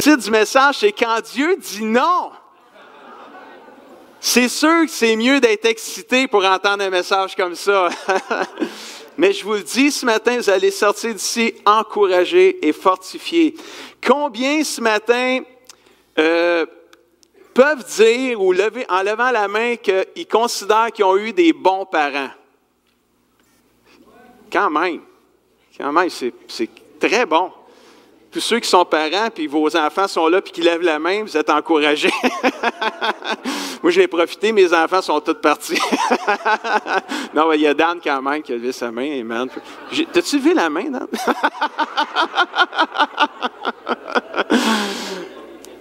Le titre du message, c'est « Quand Dieu dit non ». C'est sûr que c'est mieux d'être excité pour entendre un message comme ça. Mais je vous le dis, ce matin, vous allez sortir d'ici encouragés et fortifiés. Combien ce matin peuvent dire ou lever, en levant la main qu'ils considèrent qu'ils ont eu des bons parents? Quand même, c'est très bon. Tous ceux qui sont parents, puis vos enfants sont là, puis qui lèvent la main, vous êtes encouragés. Moi, je l'ai profité, mes enfants sont tous partis. Non, il y a Dan quand même qui a levé sa main. Amen. T'as-tu levé la main, Dan?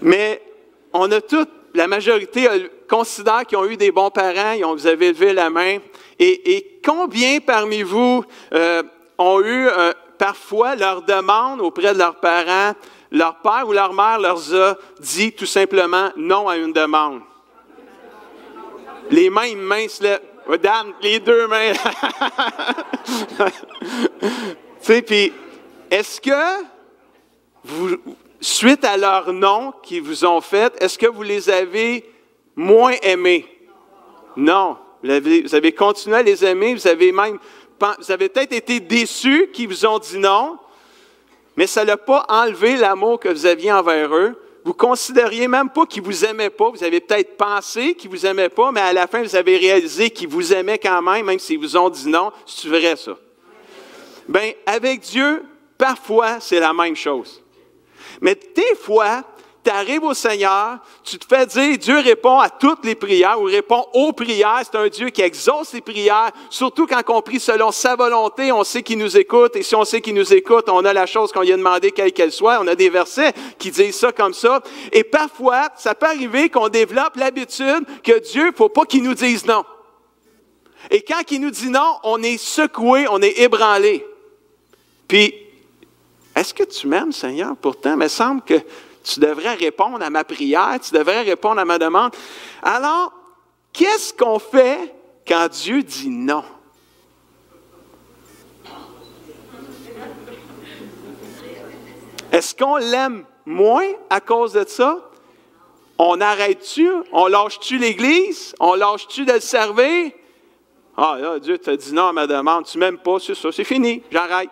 Mais on a tous, la majorité considère qu'ils ont eu des bons parents, vous avez levé la main. Et combien parmi vous ont eu parfois leur demande auprès de leurs parents, leur père ou leur mère leur a dit tout simplement non à une demande? Les mains minces, là. Dan, les deux mains. Tu sais, puis, est-ce que vous, suite à leur non qu'ils vous ont fait, est-ce que vous les avez moins aimés? Non. Vous avez continué à les aimer, vous avez peut-être été déçus qu'ils vous ont dit non, mais ça n'a pas enlevé l'amour que vous aviez envers eux. Vous ne considériez même pas qu'ils ne vous aimaient pas. Vous avez peut-être pensé qu'ils ne vous aimaient pas, mais à la fin, vous avez réalisé qu'ils vous aimaient quand même s'ils vous ont dit non. C'est vrai, ça? Bien, avec Dieu, parfois, c'est la même chose. Mais des fois, tu arrives au Seigneur, tu te fais dire, Dieu répond à toutes les prières ou répond aux prières. C'est un Dieu qui exauce les prières, surtout quand on prie selon sa volonté, on sait qu'il nous écoute. Et si on sait qu'il nous écoute, on a la chose qu'on lui a demandé, quelle qu'elle soit. On a des versets qui disent ça comme ça. Et parfois, ça peut arriver qu'on développe l'habitude que Dieu, il ne faut pas qu'il nous dise non. Et quand il nous dit non, on est secoué, on est ébranlé. Puis, est-ce que tu m'aimes, Seigneur? Pourtant, il me semble que tu devrais répondre à ma prière, tu devrais répondre à ma demande. Alors, qu'est-ce qu'on fait quand Dieu dit non? Est-ce qu'on l'aime moins à cause de ça? On arrête-tu? On lâche-tu l'Église? On lâche-tu de le servir? Ah là, Dieu t'a dit non à ma demande, tu ne m'aimes pas, c'est ça, c'est fini, j'arrête.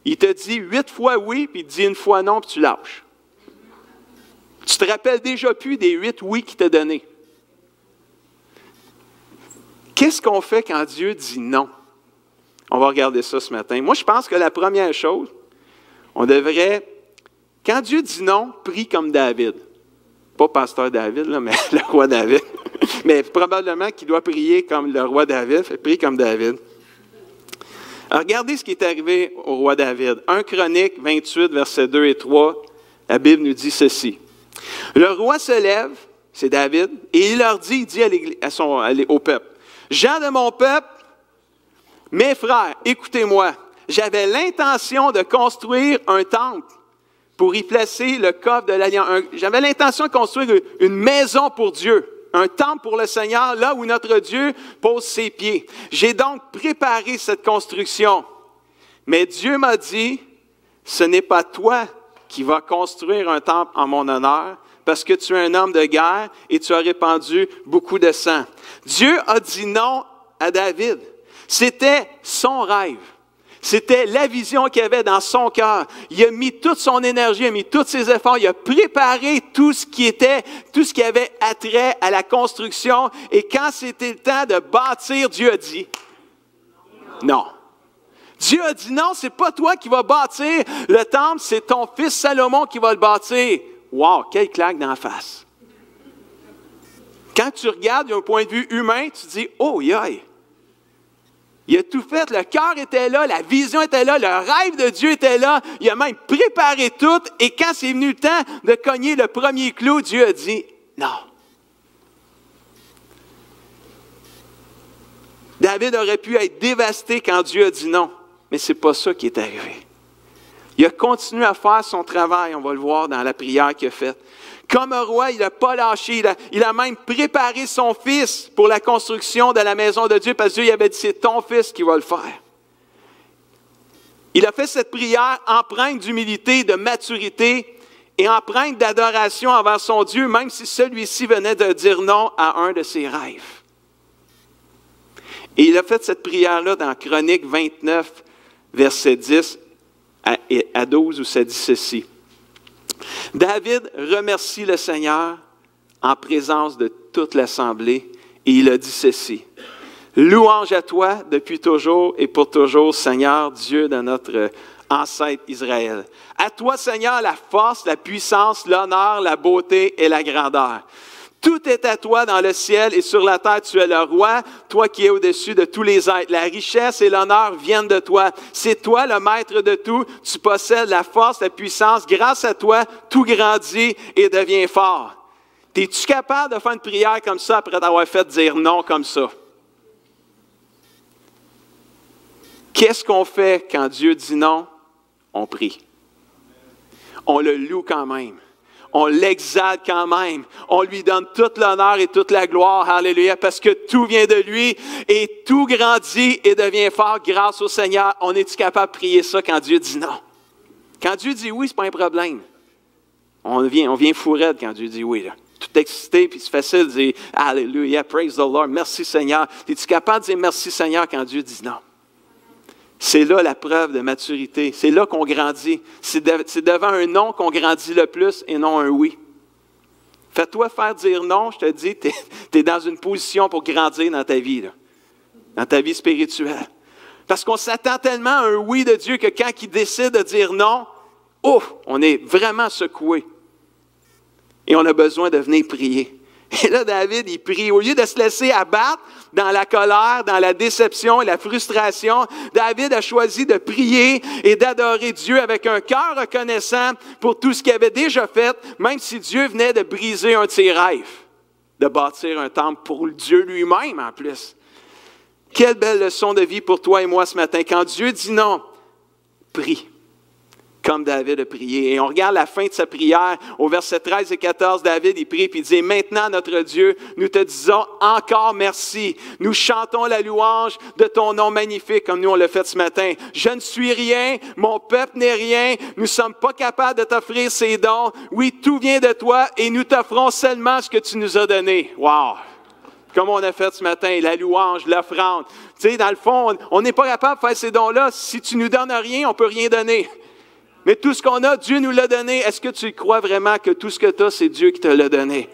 Il te dit 8 fois oui, puis il te dit une fois non, puis tu lâches. Tu te rappelles déjà plus des 8 oui qu'il t'a donnés. Qu'est-ce qu'on fait quand Dieu dit non? On va regarder ça ce matin. Moi, je pense que la première chose, on devrait, quand Dieu dit non, prie comme David. Pas pasteur David, là, mais le roi David. Mais probablement qu'il doit prier comme le roi David. Prie comme David. Alors, regardez ce qui est arrivé au roi David. 1 Chronique 28, versets 2 et 3, la Bible nous dit ceci. Le roi se lève, c'est David, et il leur dit, au peuple, « Gens de mon peuple, mes frères, écoutez-moi, j'avais l'intention de construire un temple pour y placer le coffre de l'Alliance. J'avais l'intention de construire une maison pour Dieu. Un temple pour le Seigneur, là où notre Dieu pose ses pieds. J'ai donc préparé cette construction. Mais Dieu m'a dit, ce n'est pas toi qui vas construire un temple en mon honneur, parce que tu es un homme de guerre et tu as répandu beaucoup de sang. Dieu a dit non à David. C'était son rêve. C'était la vision qu'il avait dans son cœur. Il a mis toute son énergie, il a mis tous ses efforts, il a préparé tout ce qui avait attrait à la construction. Et quand c'était le temps de bâtir, Dieu a dit non. Dieu a dit non, c'est pas toi qui vas bâtir le temple, c'est ton fils Salomon qui va le bâtir. Wow, quelle claque d'en face. Quand tu regardes d'un point de vue humain, tu dis oh, aïe. Il a tout fait, le cœur était là, la vision était là, le rêve de Dieu était là. Il a même préparé tout. Et quand c'est venu le temps de cogner le premier clou, Dieu a dit non. David aurait pu être dévasté quand Dieu a dit non. Mais ce n'est pas ça qui est arrivé. Il a continué à faire son travail, on va le voir dans la prière qu'il a faite. Comme un roi, il n'a pas lâché. Il a même préparé son fils pour la construction de la maison de Dieu, parce que Dieu avait dit, c'est ton fils qui va le faire. Il a fait cette prière empreinte d'humilité, de maturité et empreinte d'adoration envers son Dieu, même si celui-ci venait de dire non à un de ses rêves. Et il a fait cette prière-là dans Chroniques 29, verset 10 à 12, où ça dit ceci. David remercie le Seigneur en présence de toute l'assemblée et il a dit ceci. Louange à toi depuis toujours et pour toujours, Seigneur, Dieu de notre ancêtre Israël. À toi, Seigneur, la force, la puissance, l'honneur, la beauté et la grandeur. Tout est à toi dans le ciel et sur la terre, tu es le roi, toi qui es au-dessus de tous les êtres. La richesse et l'honneur viennent de toi. C'est toi le maître de tout. Tu possèdes la force, la puissance. Grâce à toi, tout grandit et devient fort. Es-tu capable de faire une prière comme ça après t'avoir fait dire non comme ça? Qu'est-ce qu'on fait quand Dieu dit non? On prie. On le loue quand même. On l'exalte quand même. On lui donne toute l'honneur et toute la gloire. Alléluia. Parce que tout vient de lui et tout grandit et devient fort grâce au Seigneur. On est-tu capable de prier ça quand Dieu dit non? Quand Dieu dit oui, ce n'est pas un problème. On vient fourrette quand Dieu dit oui. Là. Tout excité, puis c'est facile de dire Alléluia, praise the Lord, merci Seigneur. Es-tu capable de dire merci Seigneur quand Dieu dit non? C'est là la preuve de maturité. C'est là qu'on grandit. C'est devant un non qu'on grandit le plus et non un oui. Fais-toi faire dire non, je te dis, tu es dans une position pour grandir dans ta vie, là, dans ta vie spirituelle. Parce qu'on s'attend tellement à un oui de Dieu que quand il décide de dire non, ouf, on est vraiment secoué. Et on a besoin de venir prier. Et là, David, il prie. Au lieu de se laisser abattre dans la colère, dans la déception et la frustration, David a choisi de prier et d'adorer Dieu avec un cœur reconnaissant pour tout ce qu'il avait déjà fait, même si Dieu venait de briser un de ses rêves, de bâtir un temple pour Dieu lui-même en plus. Quelle belle leçon de vie pour toi et moi ce matin. Quand Dieu dit non, prie. Comme David a prié. Et on regarde la fin de sa prière, au verset 13 et 14, David, il prie et il dit, « Maintenant, notre Dieu, nous te disons encore merci. Nous chantons la louange de ton nom magnifique, comme nous on l'a fait ce matin. Je ne suis rien, mon peuple n'est rien, nous ne sommes pas capables de t'offrir ces dons. Oui, tout vient de toi et nous t'offrons seulement ce que tu nous as donné. » Wow! Comme on a fait ce matin, la louange, l'offrande. Tu sais, dans le fond, on n'est pas capable de faire ces dons-là. Si tu nous donnes rien, on ne peut rien donner. Mais tout ce qu'on a, Dieu nous l'a donné. Est-ce que tu crois vraiment que tout ce que tu as, c'est Dieu qui te l'a donné?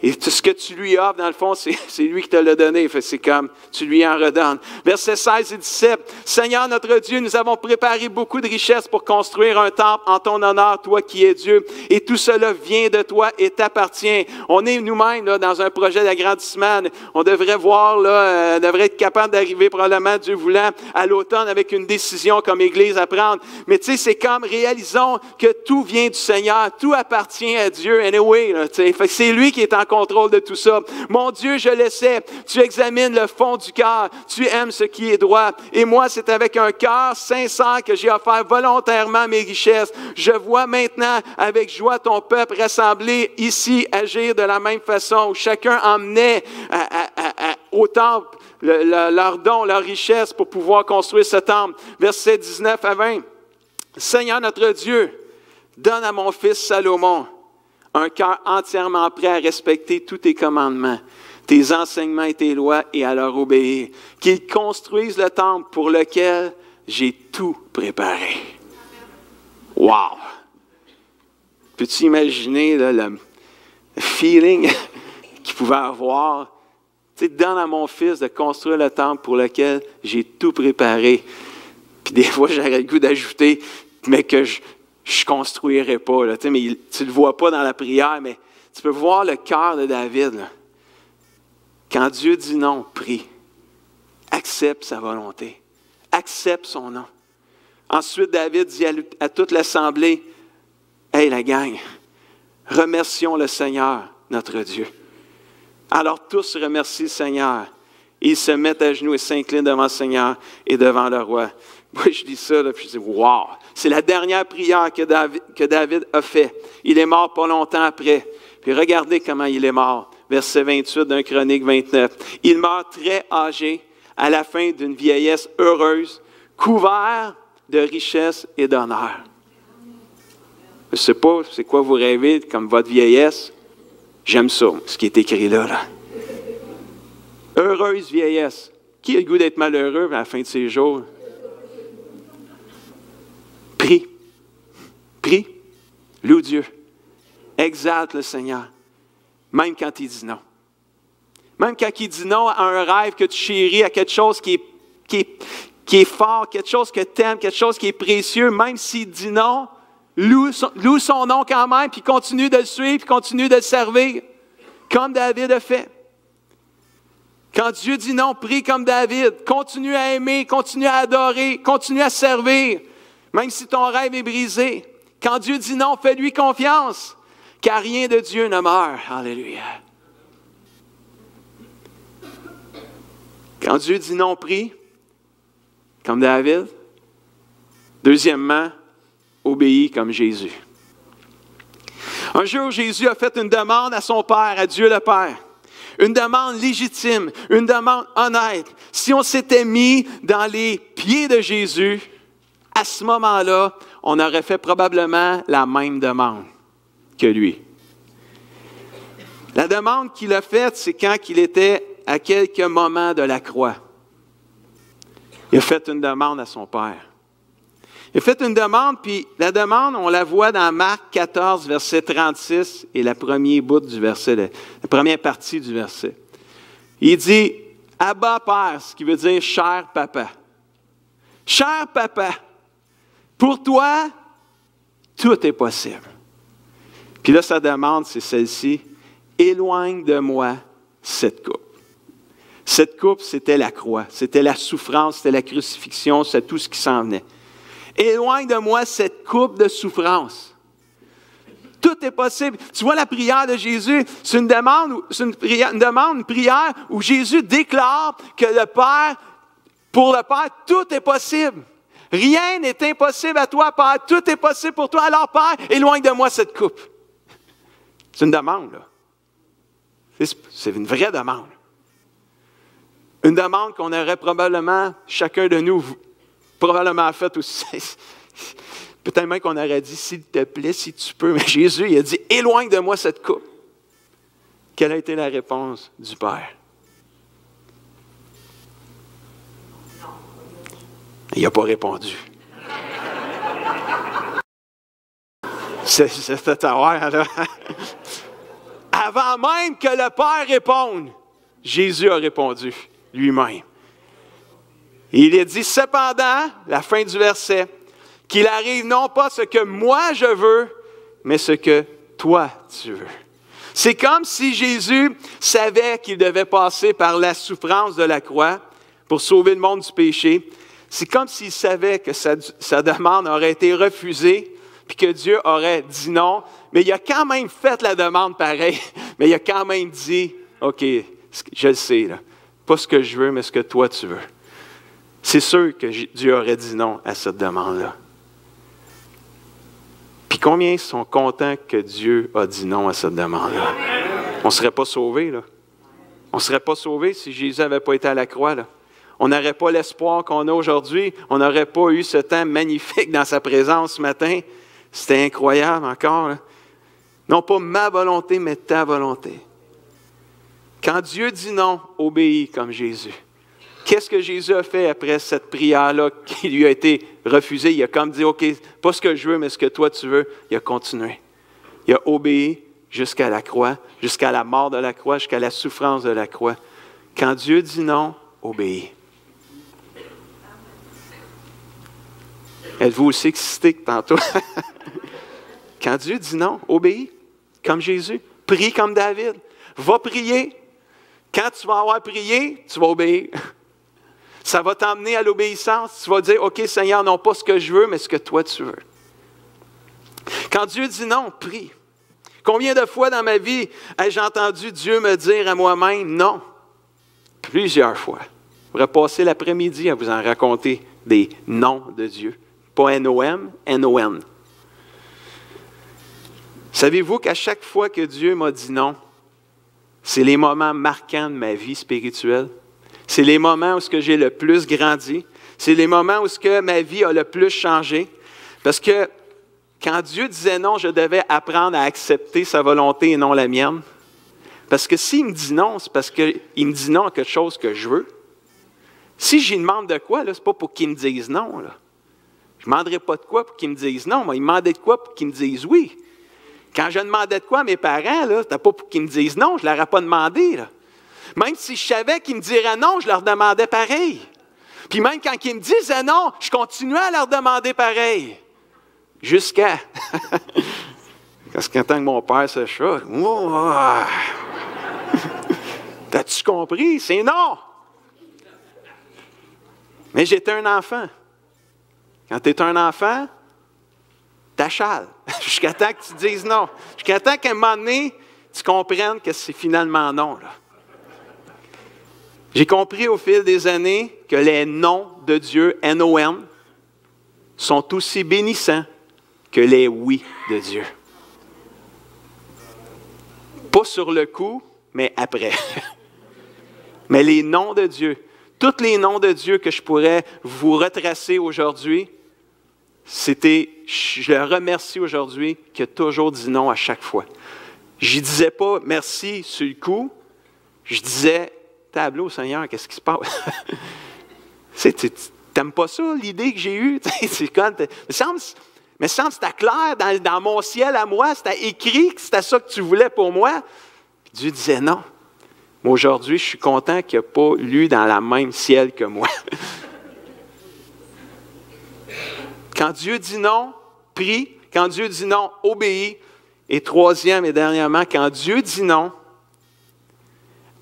Et tout ce que tu lui offres, dans le fond, c'est lui qui te l'a donné. C'est comme tu lui en redonnes. Versets 16 et 17. « Seigneur notre Dieu, nous avons préparé beaucoup de richesses pour construire un temple en ton honneur, toi qui es Dieu. Et tout cela vient de toi et t'appartient. » On est nous-mêmes là, dans un projet d'agrandissement. On devrait voir, là, devrait être capable d'arriver probablement, Dieu voulant, à l'automne avec une décision comme Église à prendre. Mais tu sais, c'est comme réalisons que tout vient du Seigneur. Tout appartient à Dieu. Anyway, là, c'est lui qui est en contrôle de tout ça. Mon Dieu, je le sais, tu examines le fond du cœur, tu aimes ce qui est droit. Et moi, c'est avec un cœur sincère que j'ai offert volontairement mes richesses. Je vois maintenant avec joie ton peuple rassemblé ici agir de la même façon, où chacun emmenait au temple leurs dons, leurs richesses pour pouvoir construire ce temple. Versets 19 à 20. Seigneur notre Dieu, donne à mon fils Salomon un cœur entièrement prêt à respecter tous tes commandements, tes enseignements et tes lois et à leur obéir. Qu'il construise le temple pour lequel j'ai tout préparé. Wow! Peux-tu imaginer là, le feeling qu'il pouvait avoir? Tu sais, donne à mon fils de construire le temple pour lequel j'ai tout préparé. Puis des fois, j'aurais le goût d'ajouter, mais que je ne construirai pas. Là, mais tu ne le vois pas dans la prière, mais tu peux voir le cœur de David. Là. Quand Dieu dit non, prie. Accepte sa volonté. Accepte son nom. Ensuite, David dit à toute l'assemblée, « Hey, la gang, remercions le Seigneur, notre Dieu. » Alors tous remercient le Seigneur. Ils se mettent à genoux et s'inclinent devant le Seigneur et devant le roi. Moi, je dis ça, là, puis je dis, wow! C'est la dernière prière que David a fait. Il est mort pas longtemps après. Puis regardez comment il est mort. Verset 28 d'un Chronique 29. Il meurt très âgé, à la fin d'une vieillesse heureuse, couvert de richesse et d'honneur. Je ne sais pas c'est quoi vous rêvez comme votre vieillesse. J'aime ça, ce qui est écrit là. Heureuse vieillesse. Qui a le goût d'être malheureux à la fin de ses jours? Prie. Prie. Loue Dieu. Exalte le Seigneur. Même quand il dit non. Même quand il dit non à un rêve que tu chéris, à quelque chose qui est fort, quelque chose que tu aimes, quelque chose qui est précieux, même s'il dit non, loue son nom quand même, puis continue de le suivre, puis continue de le servir, comme David a fait. Quand Dieu dit non, prie comme David. Continue à aimer, continue à adorer, continue à servir, même si ton rêve est brisé. Quand Dieu dit non, fais-lui confiance, car rien de Dieu ne meurt. Alléluia. Quand Dieu dit non, prie, comme David. Deuxièmement, obéis comme Jésus. Un jour, Jésus a fait une demande à son Père, à Dieu le Père. Une demande légitime, une demande honnête. Si on s'était mis dans les pieds de Jésus, à ce moment-là, on aurait fait probablement la même demande que lui. La demande qu'il a faite, c'est quand il était à quelques moments de la croix. Il a fait une demande à son Père. Il a fait une demande, puis la demande, on la voit dans Marc 14, verset 36, et la première bout du verset, la première partie du verset. Il dit, « Abba, Père », ce qui veut dire « cher papa ». « Cher papa, pour toi, tout est possible. » Puis là, sa demande, c'est celle-ci, « Éloigne de moi cette coupe. » Cette coupe, c'était la croix, c'était la souffrance, c'était la crucifixion, c'était tout ce qui s'en venait. Éloigne de moi cette coupe de souffrance. Tout est possible. Tu vois la prière de Jésus, c'est une demande, une prière où Jésus déclare que le Père, pour le Père, tout est possible. Rien n'est impossible à toi, Père. Tout est possible pour toi. Alors, Père, éloigne de moi cette coupe. C'est une demande, là. C'est une vraie demande. Une demande qu'on aurait probablement, chacun de nous, probablement faite aussi. Peut-être même qu'on aurait dit, s'il te plaît, si tu peux. Mais Jésus, il a dit, éloigne de moi cette coupe. Quelle a été la réponse du Père? Il n'a pas répondu. C'est à voir, là. Avant même que le Père réponde, Jésus a répondu lui-même. Il a dit, cependant, la fin du verset, qu'il arrive non pas ce que moi je veux, mais ce que toi tu veux. C'est comme si Jésus savait qu'il devait passer par la souffrance de la croix pour sauver le monde du péché. C'est comme s'il savait que sa demande aurait été refusée, puis que Dieu aurait dit non, mais il a quand même fait la demande pareil, mais il a quand même dit, OK, je le sais, là, pas ce que je veux, mais ce que toi tu veux. C'est sûr que Dieu aurait dit non à cette demande-là. Puis combien sont contents que Dieu a dit non à cette demande-là? On ne serait pas sauvés, là. On ne serait pas sauvés si Jésus n'avait pas été à la croix, là. On n'aurait pas l'espoir qu'on a aujourd'hui. On n'aurait pas eu ce temps magnifique dans sa présence ce matin. C'était incroyable encore, là. Non pas ma volonté, mais ta volonté. Quand Dieu dit non, obéis comme Jésus. Qu'est-ce que Jésus a fait après cette prière-là qui lui a été refusée? Il a comme dit, OK, pas ce que je veux, mais ce que toi tu veux. Il a continué. Il a obéi jusqu'à la croix, jusqu'à la mort de la croix, jusqu'à la souffrance de la croix. Quand Dieu dit non, obéis. Êtes-vous aussi excité que tantôt? Quand Dieu dit non, obéis, comme Jésus. Prie comme David. Va prier. Quand tu vas avoir prié, tu vas obéir. Ça va t'emmener à l'obéissance. Tu vas dire, OK, Seigneur, non pas ce que je veux, mais ce que toi tu veux. Quand Dieu dit non, prie. Combien de fois dans ma vie ai-je entendu Dieu me dire à moi-même non? Plusieurs fois. Je pourrais passer l'après-midi à vous en raconter des noms de Dieu. Pas N-O-M, N-O-N. Savez-vous qu'à chaque fois que Dieu m'a dit non, c'est les moments marquants de ma vie spirituelle. C'est les moments où j'ai le plus grandi. C'est les moments où ce que ma vie a le plus changé. Parce que quand Dieu disait non, je devais apprendre à accepter sa volonté et non la mienne. Parce que s'il me dit non, c'est parce qu'il me dit non à quelque chose que je veux. Si j'y demande de quoi, ce n'est pas pour qu'il me dise non. Là. Je ne demanderai pas de quoi pour qu'il me dise non. Moi, il me demandait de quoi pour qu'il me dise oui. Quand je demandais de quoi à mes parents, ce n'était pas pour qu'ils me disent non, je ne leur ai pas demandé. Là. Même si je savais qu'ils me diraient non, je leur demandais pareil. Puis même quand ils me disaient non, je continuais à leur demander pareil. Jusqu'à... Parce que quand mon père se choque, t'as-tu compris? C'est non! Mais j'étais un enfant. Quand tu es un enfant, t'achales. Jusqu'à temps que tu dises non. Jusqu'à temps qu'à un moment donné, tu comprennes que c'est finalement non. Là. J'ai compris au fil des années que les noms de Dieu, N-O-N, sont aussi bénissants que les oui de Dieu. Pas sur le coup, mais après. Mais les noms de Dieu, tous les noms de Dieu que je pourrais vous retracer aujourd'hui, je le remercie aujourd'hui qu'il a toujours dit non à chaque fois. Je ne disais pas merci sur le coup, je disais tableau, Seigneur, qu'est-ce qui se passe? Tu n'aimes pas ça, l'idée que j'ai eue? Mais semble que c'était clair dans mon ciel à moi, c'était écrit que c'était ça que tu voulais pour moi. Puis Dieu disait non. Mais aujourd'hui, je suis content qu'il n'ait pas lu dans la même ciel que moi. Quand Dieu dit non, prie. Quand Dieu dit non, obéis. Et troisième et dernièrement, quand Dieu dit non,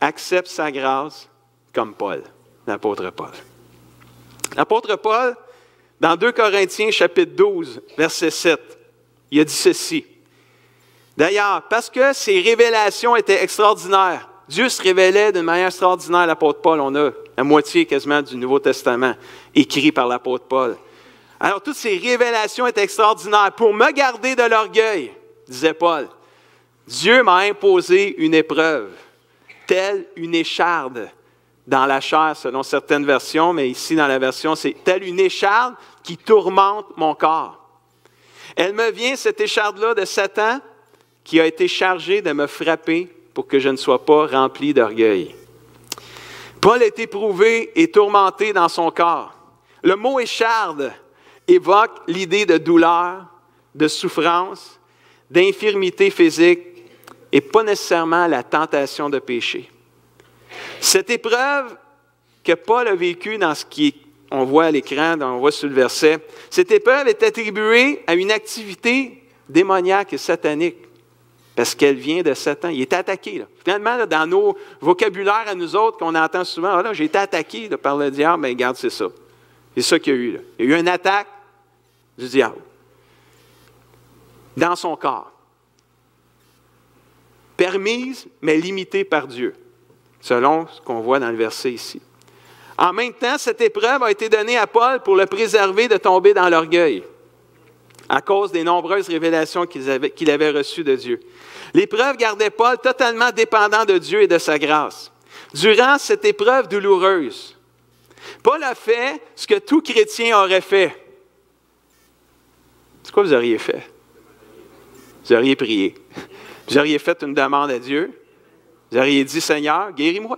accepte sa grâce comme Paul, l'apôtre Paul. L'apôtre Paul, dans 2 Corinthiens, chapitre 12, verset 7, il a dit ceci. D'ailleurs, parce que ses révélations étaient extraordinaires, Dieu se révélait d'une manière extraordinaire à l'apôtre Paul. On a la moitié quasiment du Nouveau Testament écrit par l'apôtre Paul. Alors, toutes ces révélations étaient extraordinaires. Pour me garder de l'orgueil, disait Paul, Dieu m'a imposé une épreuve, telle une écharde dans la chair, selon certaines versions, mais ici dans la version, c'est telle une écharde qui tourmente mon corps. Elle me vient, cette écharde-là, de Satan, qui a été chargé de me frapper pour que je ne sois pas rempli d'orgueil. Paul est éprouvé et tourmenté dans son corps. Le mot écharde évoque l'idée de douleur, de souffrance, d'infirmité physique et pas nécessairement la tentation de péché. Cette épreuve que Paul a vécue dans ce qu'on voit à l'écran, on voit sur le verset, cette épreuve est attribuée à une activité démoniaque et satanique parce qu'elle vient de Satan. Il est attaqué. Là. Finalement, là, dans nos vocabulaires à nous autres qu'on entend souvent, ah, là, j'ai été attaqué là, par le diable, bien, regarde, c'est ça. C'est ça qu'il y a eu. Là. Il y a eu une attaque du diable dans son corps. Permise, mais limitée par Dieu, selon ce qu'on voit dans le verset ici. En même temps, cette épreuve a été donnée à Paul pour le préserver de tomber dans l'orgueil, à cause des nombreuses révélations qu'il avait reçues de Dieu. L'épreuve gardait Paul totalement dépendant de Dieu et de sa grâce. Durant cette épreuve douloureuse, Paul a fait ce que tout chrétien aurait fait. C'est quoi vous auriez fait? Vous auriez prié. Vous auriez fait une demande à Dieu. Vous auriez dit, Seigneur, guéris-moi.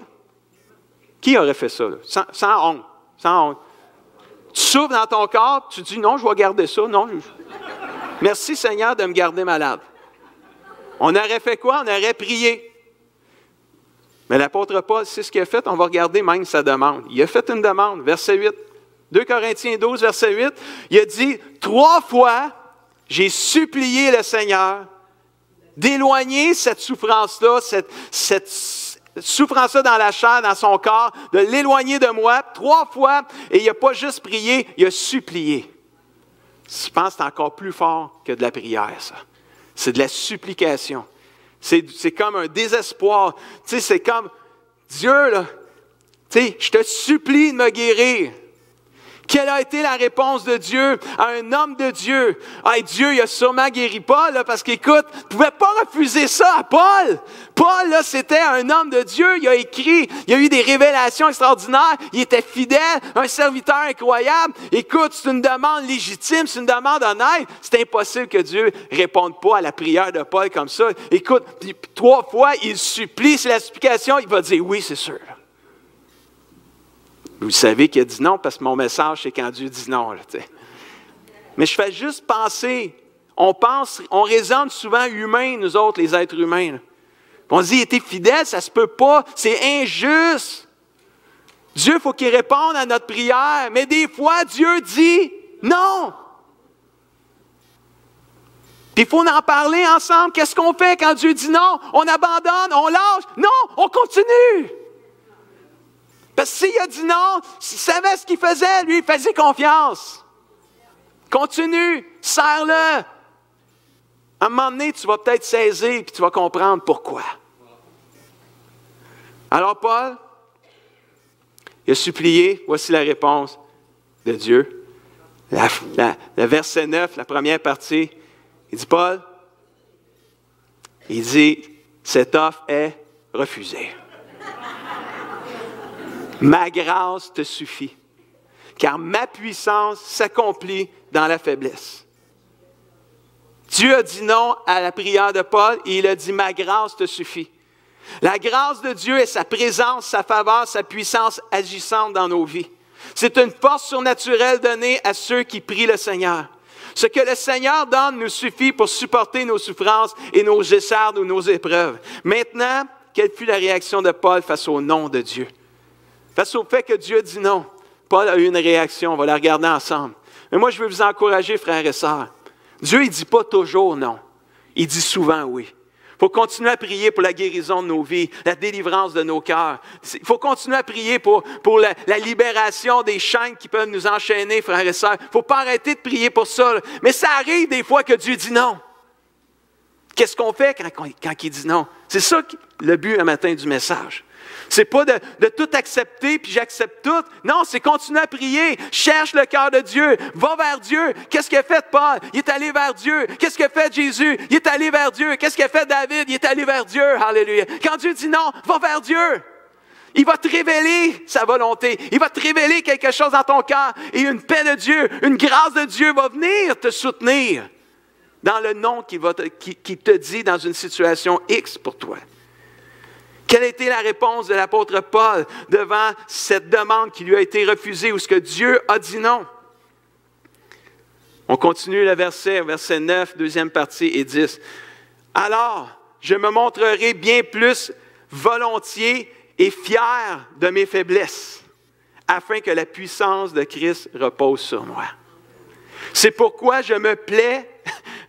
Qui aurait fait ça? Là? Sans honte. Sans honte. Tu souffres dans ton corps, tu dis, non, je vais garder ça. Non, merci, Seigneur, de me garder malade. On aurait fait quoi? On aurait prié. Mais l'apôtre Paul, c'est ce qu'il a fait. On va regarder même sa demande. Il a fait une demande, verset 8. 2 Corinthiens 12, verset 8. Il a dit, 3 fois, j'ai supplié le Seigneur d'éloigner cette souffrance-là, cette souffrance-là dans la chair, dans son corps, de l'éloigner de moi 3 fois. Et il n'a pas juste prié, il a supplié. Je pense que c'est encore plus fort que de la prière, ça. C'est de la supplication. C'est comme un désespoir. Tu sais, c'est comme, Dieu, là, tu sais, je te supplie de me guérir. Quelle a été la réponse de Dieu à un homme de Dieu? Hey, Dieu, il a sûrement guéri Paul, là, parce qu'écoute, il ne pouvait pas refuser ça à Paul. Paul, là, c'était un homme de Dieu. Il a écrit, il a eu des révélations extraordinaires. Il était fidèle, un serviteur incroyable. Écoute, c'est une demande légitime, c'est une demande honnête. C'est impossible que Dieu ne réponde pas à la prière de Paul comme ça. Écoute, 3 fois, il supplie, c'est la supplication, il va dire oui, c'est sûr. Vous savez qu'il a dit non parce que mon message, c'est quand Dieu dit non. Là, mais je fais juste penser, on raisonne souvent humain, nous autres, les êtres humains. Là. On se dit, il était fidèle, ça ne se peut pas, c'est injuste. Dieu, il faut qu'il réponde à notre prière, mais des fois, Dieu dit non. Puis il faut en parler ensemble. Qu'est-ce qu'on fait quand Dieu dit non? On abandonne, on lâche? Non, on continue. Parce que s'il a dit non, s'il savait ce qu'il faisait, lui, il faisait confiance. Continue, serre-le. À un moment donné, tu vas peut-être saisir et tu vas comprendre pourquoi. Alors Paul, il a supplié, voici la réponse de Dieu. Le verset 9, la première partie, il dit, Paul, il dit, cette offre est refusée. Ma grâce te suffit, car ma puissance s'accomplit dans la faiblesse. Dieu a dit non à la prière de Paul et il a dit, ma grâce te suffit. La grâce de Dieu est sa présence, sa faveur, sa puissance agissante dans nos vies. C'est une force surnaturelle donnée à ceux qui prient le Seigneur. Ce que le Seigneur donne nous suffit pour supporter nos souffrances et nos essardes ou nos épreuves. Maintenant, quelle fut la réaction de Paul face au non de Dieu? Face au fait que Dieu dit non, Paul a eu une réaction, on va la regarder ensemble. Mais moi, je veux vous encourager, frères et sœurs. Dieu, il ne dit pas toujours non, il dit souvent oui. Il faut continuer à prier pour la guérison de nos vies, la délivrance de nos cœurs. Il faut continuer à prier pour la libération des chaînes qui peuvent nous enchaîner, frères et sœurs. Il ne faut pas arrêter de prier pour ça. Mais ça arrive des fois que Dieu dit non. Qu'est-ce qu'on fait quand il dit non? C'est ça le but un matin du message. C'est pas de tout accepter, puis j'accepte tout. Non, c'est continuer à prier. Cherche le cœur de Dieu. Va vers Dieu. Qu'est-ce qu'a fait Paul? Il est allé vers Dieu. Qu'est-ce qu'a fait Jésus? Il est allé vers Dieu. Qu'est-ce qu'a fait David? Il est allé vers Dieu. Alléluia. Quand Dieu dit non, va vers Dieu. Il va te révéler sa volonté. Il va te révéler quelque chose dans ton cœur. Et une paix de Dieu, une grâce de Dieu va venir te soutenir dans le non qu'il te dit dans une situation X pour toi. Quelle a été la réponse de l'apôtre Paul devant cette demande qui lui a été refusée ou ce que Dieu a dit non? On continue le verset 9, deuxième partie et 10. Alors, je me montrerai bien plus volontiers et fier de mes faiblesses, afin que la puissance de Christ repose sur moi. C'est pourquoi je me plais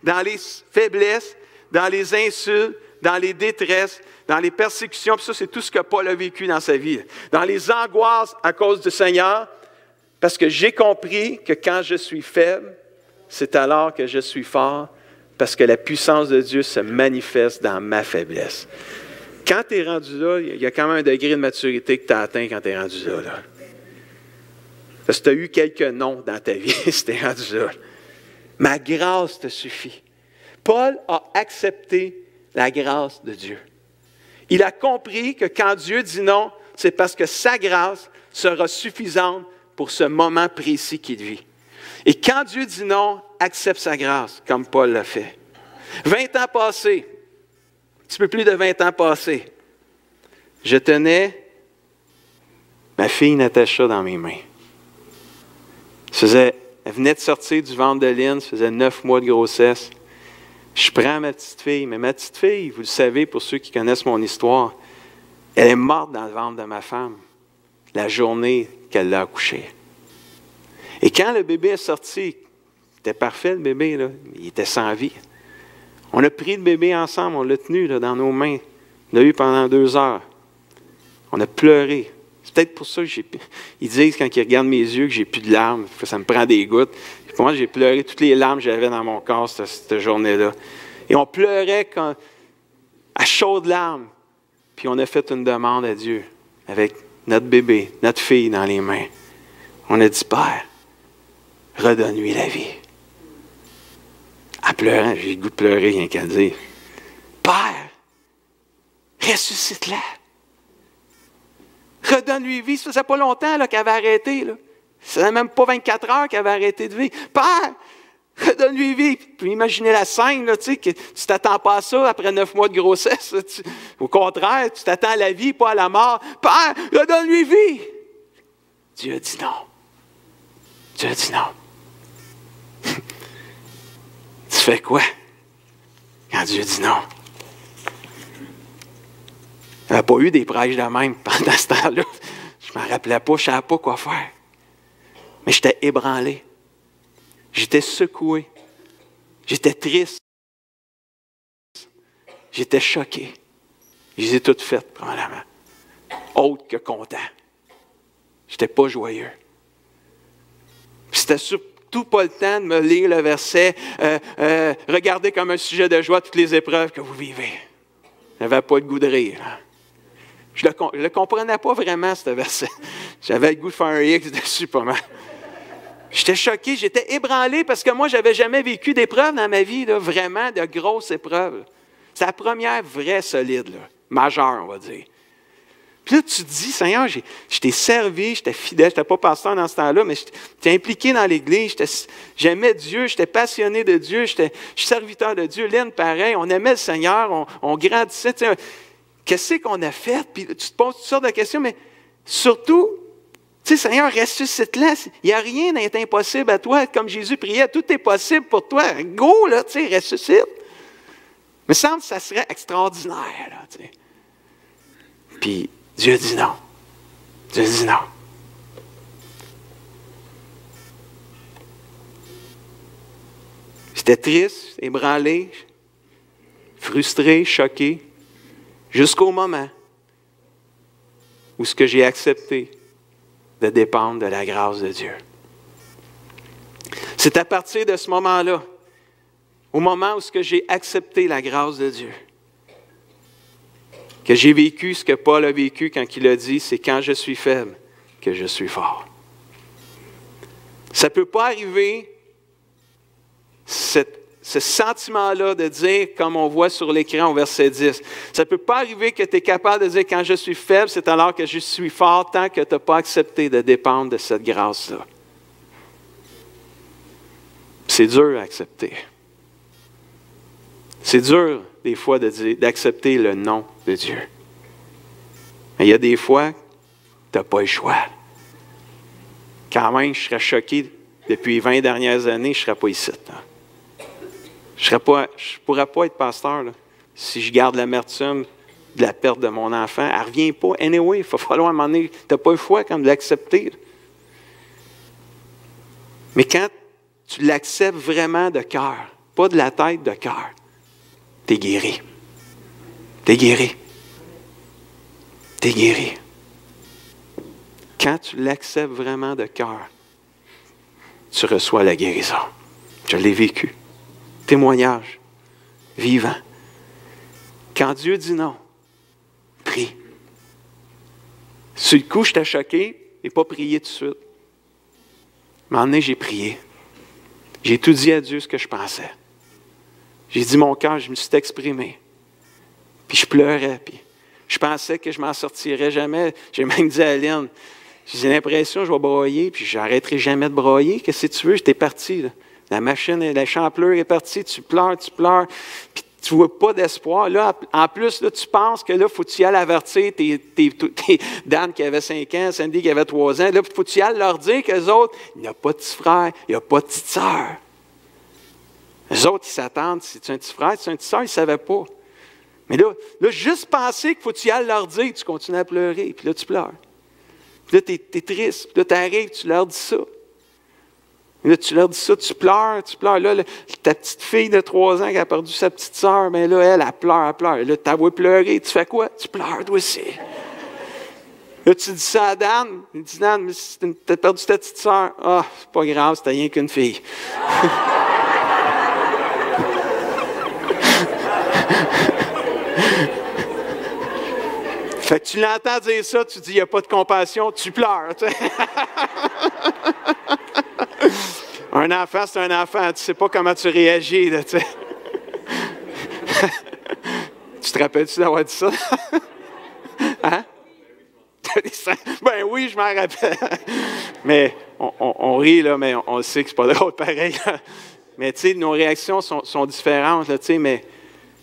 dans les faiblesses, dans les insultes, dans les détresses, dans les persécutions, puis ça, c'est tout ce que Paul a vécu dans sa vie. Dans les angoisses à cause du Seigneur, parce que j'ai compris que quand je suis faible, c'est alors que je suis fort, parce que la puissance de Dieu se manifeste dans ma faiblesse. Quand tu es rendu là, il y a quand même un degré de maturité que tu as atteint quand tu es rendu là. Parce que tu as eu quelques noms dans ta vie si tu es rendu là. Ma grâce te suffit. Paul a accepté la grâce de Dieu. Il a compris que quand Dieu dit non, c'est parce que sa grâce sera suffisante pour ce moment précis qu'il vit. Et quand Dieu dit non, accepte sa grâce, comme Paul l'a fait. 20 ans passés, un petit peu plus de 20 ans passés, je tenais ma fille Natacha dans mes mains. Elle venait de sortir du ventre de Lynn, ça faisait 9 mois de grossesse. Je prends ma petite fille, mais ma petite fille, vous le savez pour ceux qui connaissent mon histoire, elle est morte dans le ventre de ma femme la journée qu'elle l'a accouchée. Et quand le bébé est sorti, c'était parfait le bébé, là, il était sans vie. On a pris le bébé ensemble, on l'a tenu là, dans nos mains. On l'a eu pendant 2 heures. On a pleuré. C'est peut-être pour ça que ils disent quand ils regardent mes yeux que j'ai plus de larmes, que ça me prend des gouttes. Pour moi, j'ai pleuré toutes les larmes que j'avais dans mon corps cette journée-là. Et on pleurait à chaudes larmes. Puis on a fait une demande à Dieu avec notre bébé, notre fille dans les mains. On a dit, Père, redonne-lui la vie. En pleurant, j'ai le goût de pleurer, rien qu'à dire. Père, ressuscite-la. Redonne-lui vie. Ça faisait pas longtemps qu'elle avait arrêté. Là. Ça faisait même pas 24 heures qu'elle avait arrêté de vivre. Père, redonne-lui vie. Puis imaginez la scène, là, que tu t'attends pas à ça après 9 mois de grossesse. Au contraire, tu t'attends à la vie, pas à la mort. Père, redonne-lui vie. Dieu a dit non. Dieu a dit non. Tu fais quoi quand Dieu dit non? Il n'y avait pas eu des prêches de même pendant ce temps-là. Je ne me rappelais pas, je ne savais pas quoi faire. Mais j'étais ébranlé. J'étais secoué. J'étais triste. J'étais choqué. Je les ai toutes faites, probablement. Autre que content. Je n'étais pas joyeux. Puis c'était surtout pas le temps de me lire le verset « Regardez comme un sujet de joie toutes les épreuves que vous vivez. » Je n'avais pas le goût de rire. Je ne le comprenais pas vraiment, ce verset. J'avais le goût de faire un X dessus, pas mal. J'étais choqué, j'étais ébranlé parce que moi, je n'avais jamais vécu d'épreuves dans ma vie, là, vraiment de grosses épreuves. C'est la première vraie solide, là, majeure, on va dire. Puis là, tu te dis, Seigneur, je t'ai servi, j'étais fidèle, je n'étais pas pasteur dans ce temps-là, mais j'étais impliqué dans l'Église, j'aimais Dieu, j'étais passionné de Dieu, je suis serviteur de Dieu, Lynn, pareil, on aimait le Seigneur, on grandissait. Qu'est-ce qu'on a fait? Puis tu te poses toutes sortes de questions, mais surtout, tu sais, Seigneur, ressuscite-la. Il n'y a rien d'impossible à toi. Comme Jésus priait, tout est possible pour toi. Go, là, tu sais, ressuscite. Mais semble que ça serait extraordinaire, là, tu sais. Puis Dieu dit non. Dieu dit non. J'étais triste, ébranlé, frustré, choqué, jusqu'au moment où ce que j'ai accepté de dépendre de la grâce de Dieu. C'est à partir de ce moment-là, au moment où ce que j'ai accepté la grâce de Dieu, que j'ai vécu ce que Paul a vécu quand il a dit, c'est quand je suis faible que je suis fort. Ça ne peut pas arriver, ce sentiment-là de dire, comme on voit sur l'écran au verset 10, ça ne peut pas arriver que tu es capable de dire, quand je suis faible, c'est alors que je suis fort, tant que tu n'as pas accepté de dépendre de cette grâce-là. C'est dur à accepter. C'est dur, des fois, d'accepter le non de Dieu. Mais il y a des fois, tu n'as pas le choix. Quand même, je serais choqué, depuis les 20 dernières années, je ne serais pas ici. Je ne pourrais pas être pasteur là, si je garde l'amertume de la perte de mon enfant. Elle ne revient pas. Anyway, il va falloir à un moment donné, tu n'as pas le choix comme de l'accepter. Mais quand tu l'acceptes vraiment de cœur, pas de la tête, de cœur, tu es guéri. Tu es guéri. Tu es guéri. Quand tu l'acceptes vraiment de cœur, tu reçois la guérison. Je l'ai vécu. Témoignage vivant. Quand Dieu dit non, prie. Sur le coup, j'étais choqué et pas prié tout de suite. Mais à un moment donné, j'ai prié. J'ai tout dit à Dieu ce que je pensais. J'ai dit mon cœur, je me suis exprimé. Puis je pleurais, puis je pensais que je m'en sortirais jamais. J'ai même dit à Lynn, j'ai l'impression que je vais broyer, puis je n'arrêterai jamais de broyer. Qu'est-ce que tu veux? J'étais parti, là. La machine, la champleur est partie, tu pleures, puis tu ne vois pas d'espoir. Là, en plus, là, tu penses que là, il faut que tu y ailles avertir tes Dan qui avait 5 ans, Sandy qui avait 3 ans. Là, il faut que tu y ailles leur dire qu'eux autres, il n'y a pas de petit frère, il n'y a pas de petite sœur. Eux autres, ils s'attendent, si tu es un petit frère, si tu es une petite sœur, ils ne savaient pas. Mais là, juste penser qu'il faut que tu y ailles leur dire, tu continues à pleurer, puis là, tu pleures. Puis là, tu es triste, puis là, tu arrives, tu leur dis ça. Là, tu leur dis ça, tu pleures. Là, ta petite fille de 3 ans qui a perdu sa petite sœur, mais là, elle pleure. Là, tu la vois pleurer. Tu fais quoi? Tu pleures, toi aussi. Là, tu dis ça à Dan. Il dit, Dan, mais tu as perdu ta petite sœur. Ah, c'est pas grave, c'était rien qu'une fille. Fait que tu l'entends dire ça, tu dis, il n'y a pas de compassion, tu pleures. Un enfant, c'est un enfant. Tu ne sais pas comment tu réagis, là, tu sais. Tu te rappelles-tu d'avoir dit ça? Hein? Ben oui, je m'en rappelle. Mais on rit, là, mais on sait que c'est pas drôle pareil. Mais tu sais, nos réactions sont différentes, là, tu sais, mais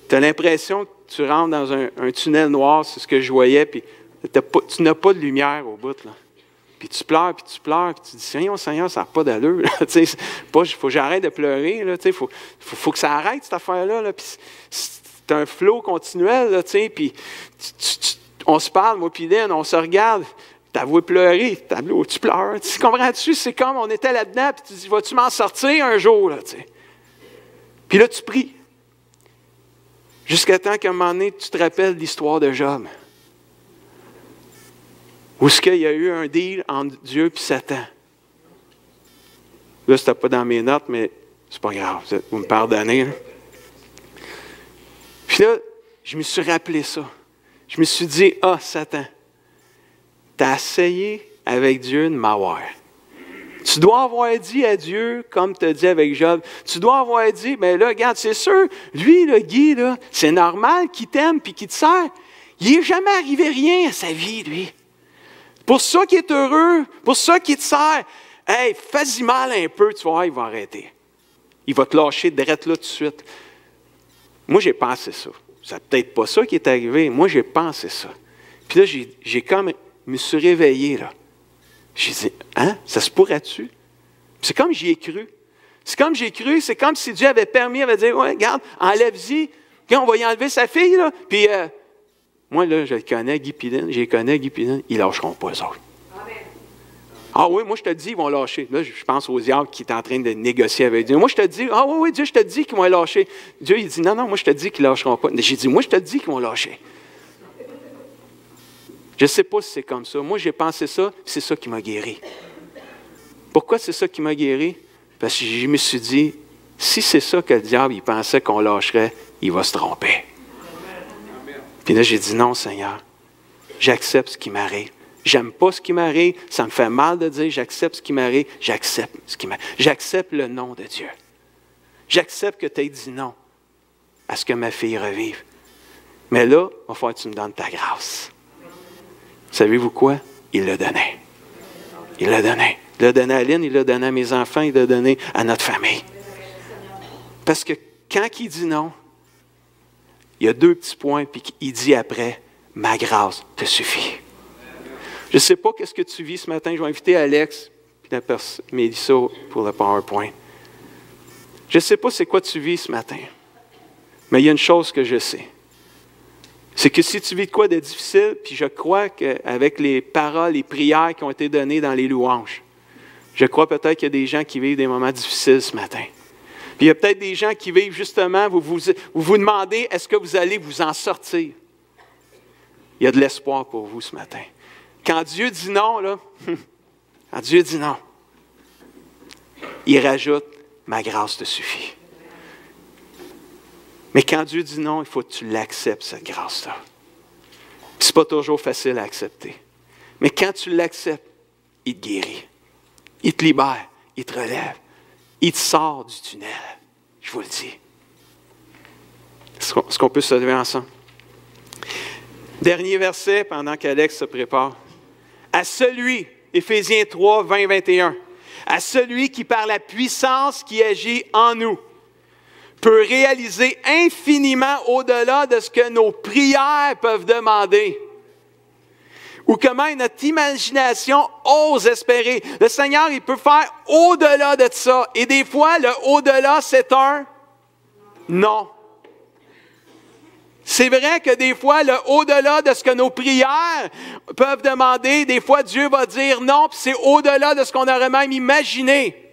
tu as l'impression que tu rentres dans un tunnel noir, c'est ce que je voyais, puis tu n'as pas de lumière au bout, là. Puis tu pleures, puis tu dis, Seigneur, ça n'a pas d'allure. Il faut que j'arrête de pleurer. Il faut que ça arrête, cette affaire-là. Là. Puis c'est un flot continuel. Là, puis on se parle, moi puis Lynn, on se regarde. T'as voulu pleurer, tableau, tu pleures. Comprends-tu? C'est comme on était là-dedans, puis tu dis, vas-tu m'en sortir un jour? Là, puis là, tu pries. Jusqu'à temps qu'à un moment donné, tu te rappelles l'histoire de Job. Où est-ce qu'il y a eu un deal entre Dieu et Satan? Là, c'était pas dans mes notes, mais c'est pas grave, vous me pardonnez. Hein? Puis là, je me suis rappelé ça. Je me suis dit, Satan, t'as essayé avec Dieu de m'avoir. Tu dois avoir dit à Dieu, comme tu as dit avec Job, tu dois avoir dit, mais là, regarde, c'est sûr, lui, le Guy, là, c'est normal qu'il t'aime et qu'il te sert. Il n'est jamais arrivé rien à sa vie, lui. Pour ça qu'il est heureux, pour ça qu'il te sert, hey, fais-y mal un peu, tu vas voir, il va arrêter. Il va te lâcher direct là tout de suite. Moi, j'ai pensé ça. C'est peut-être pas ça qui est arrivé. Moi, j'ai pensé ça. Puis là, j'ai comme, me suis réveillé, là. J'ai dit, ça se pourrait-tu? C'est comme j'y ai cru. C'est comme j'ai cru, c'est comme si Dieu avait permis, il avait dit, ouais, regarde, enlève-y. On va y enlever sa fille, là. Puis, moi, là, je le connais, Guy Pilin, ils ne lâcheront pas, eux autres. Amen. Ah oui, moi, je te dis, ils vont lâcher. Là, je pense aux diables qui est en train de négocier avec Dieu. Moi, je te dis, oui, Dieu, je te dis qu'ils vont lâcher. Dieu, il dit, non, moi, je te dis qu'ils ne lâcheront pas. J'ai dit, moi, je te dis qu'ils vont lâcher. Je ne sais pas si c'est comme ça. Moi, j'ai pensé ça, c'est ça qui m'a guéri. Pourquoi c'est ça qui m'a guéri? Parce que je me suis dit, si c'est ça que le diable, il pensait qu'on lâcherait, il va se tromper. Puis là, j'ai dit, non, Seigneur, j'accepte ce qui m'arrive. J'aime pas ce qui m'arrive, ça me fait mal de dire, j'accepte ce qui m'arrive, j'accepte ce qui m'arrive. J'accepte le nom de Dieu. J'accepte que tu aies dit non à ce que ma fille revive. Mais là, il va falloir que tu me donnes ta grâce. Savez-vous quoi? Il l'a donné. Il l'a donné. Il l'a donné à Lynn, il l'a donné à mes enfants, il l'a donné à notre famille. Parce que quand il dit non, il y a 2 petits points, puis il dit après, ma grâce te suffit. Je ne sais pas qu'est-ce que tu vis ce matin. Je vais inviter Alex et Mélissa pour le PowerPoint. Je ne sais pas c'est quoi tu vis ce matin, mais il y a une chose que je sais. C'est que si tu vis de quoi de difficile, puis je crois qu'avec les paroles, les prières qui ont été données dans les louanges, je crois peut-être qu'il y a des gens qui vivent des moments difficiles ce matin. Puis il y a peut-être des gens qui vivent justement, vous vous demandez, est-ce que vous allez vous en sortir? Il y a de l'espoir pour vous ce matin. Quand Dieu dit non, là, quand Dieu dit non, il rajoute, ma grâce te suffit. Mais quand Dieu dit non, il faut que tu l'acceptes, cette grâce-là. Ce n'est pas toujours facile à accepter. Mais quand tu l'acceptes, il te guérit. Il te libère, il te relève. Il te sort du tunnel, je vous le dis. Est-ce qu'on peut se lever ensemble? Dernier verset pendant qu'Alex se prépare. À celui, Éphésiens 3, 20, 21, à celui qui par la puissance qui agit en nous, peut réaliser infiniment au-delà de ce que nos prières peuvent demander. Ou comment notre imagination ose espérer. Le Seigneur, il peut faire au-delà de ça. Et des fois, le au-delà, c'est un non. C'est vrai que des fois, le au-delà de ce que nos prières peuvent demander, des fois, Dieu va dire non, puis c'est au-delà de ce qu'on aurait même imaginé.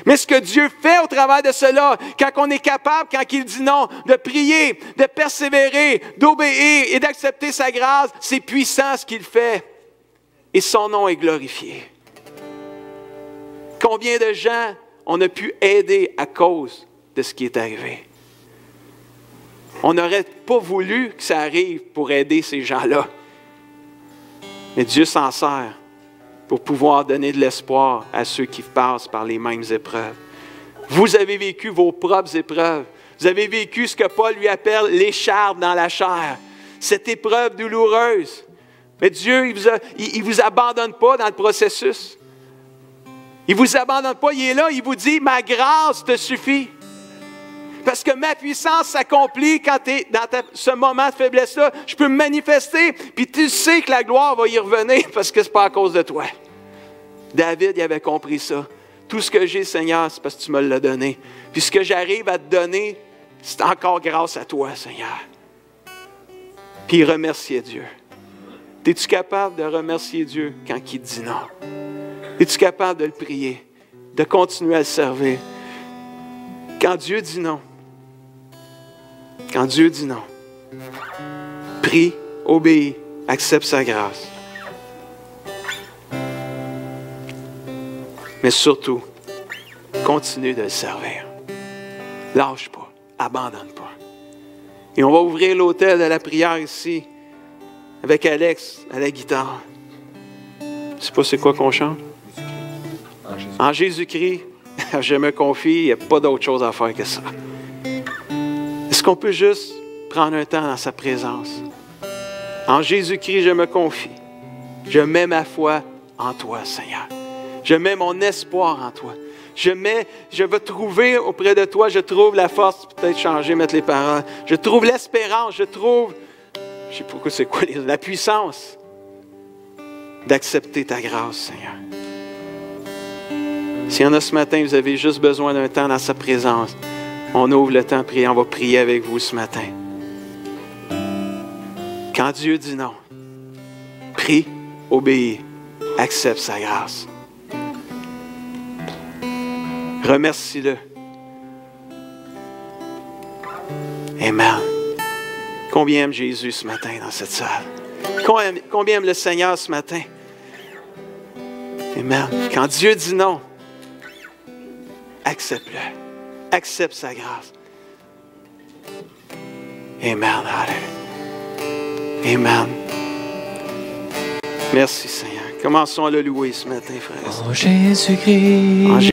Mais ce que Dieu fait au travers de cela, quand on est capable, quand il dit non, de prier, de persévérer, d'obéir et d'accepter sa grâce, c'est puissant ce qu'il fait. Et son nom est glorifié. Combien de gens on a pu aider à cause de ce qui est arrivé? On n'aurait pas voulu que ça arrive pour aider ces gens-là. Mais Dieu s'en sert pour pouvoir donner de l'espoir à ceux qui passent par les mêmes épreuves. Vous avez vécu vos propres épreuves. Vous avez vécu ce que Paul lui appelle l'écharpe dans la chair. Cette épreuve douloureuse. Mais Dieu, il ne vous abandonne pas dans le processus. Il ne vous abandonne pas, il est là, il vous dit, ma grâce te suffit. Parce que ma puissance s'accomplit quand tu es dans ce moment de faiblesse-là. Je peux me manifester, puis tu sais que la gloire va y revenir parce que ce n'est pas à cause de toi. David, il avait compris ça. Tout ce que j'ai, Seigneur, c'est parce que tu me l'as donné. Puis ce que j'arrive à te donner, c'est encore grâce à toi, Seigneur. Puis il remerciait Dieu. Es-tu capable de remercier Dieu quand il te dit non? Es-tu capable de le prier, de continuer à le servir? Quand Dieu dit non, prie, obéis, accepte sa grâce. Mais surtout, continue de le servir. Lâche pas, abandonne pas. Et on va ouvrir l'autel de la prière ici, avec Alex à la guitare. Je ne sais pas c'est quoi qu'on chante. En Jésus-Christ, je me confie, il n'y a pas d'autre chose à faire que ça. Est-ce qu'on peut juste prendre un temps dans sa présence? En Jésus-Christ, je me confie. Je mets ma foi en toi, Seigneur. Je mets mon espoir en toi. Je veux trouver auprès de toi, je trouve la force, peut-être changer, mettre les paroles. Je trouve l'espérance, je trouve, je ne sais pas pourquoi c'est quoi, la puissance d'accepter ta grâce, Seigneur. S'il y en a ce matin, vous avez juste besoin d'un temps dans sa présence, on ouvre le temps de prier, on va prier avec vous ce matin. Quand Dieu dit non, prie, obéis, accepte sa grâce. Remercie-le. Amen. Combien aime Jésus ce matin dans cette salle? Combien aime le Seigneur ce matin? Amen. Quand Dieu dit non, accepte-le. Accepte sa grâce. Amen. Amen. Merci Seigneur. Commençons à le louer ce matin, frères. En Jésus-Christ,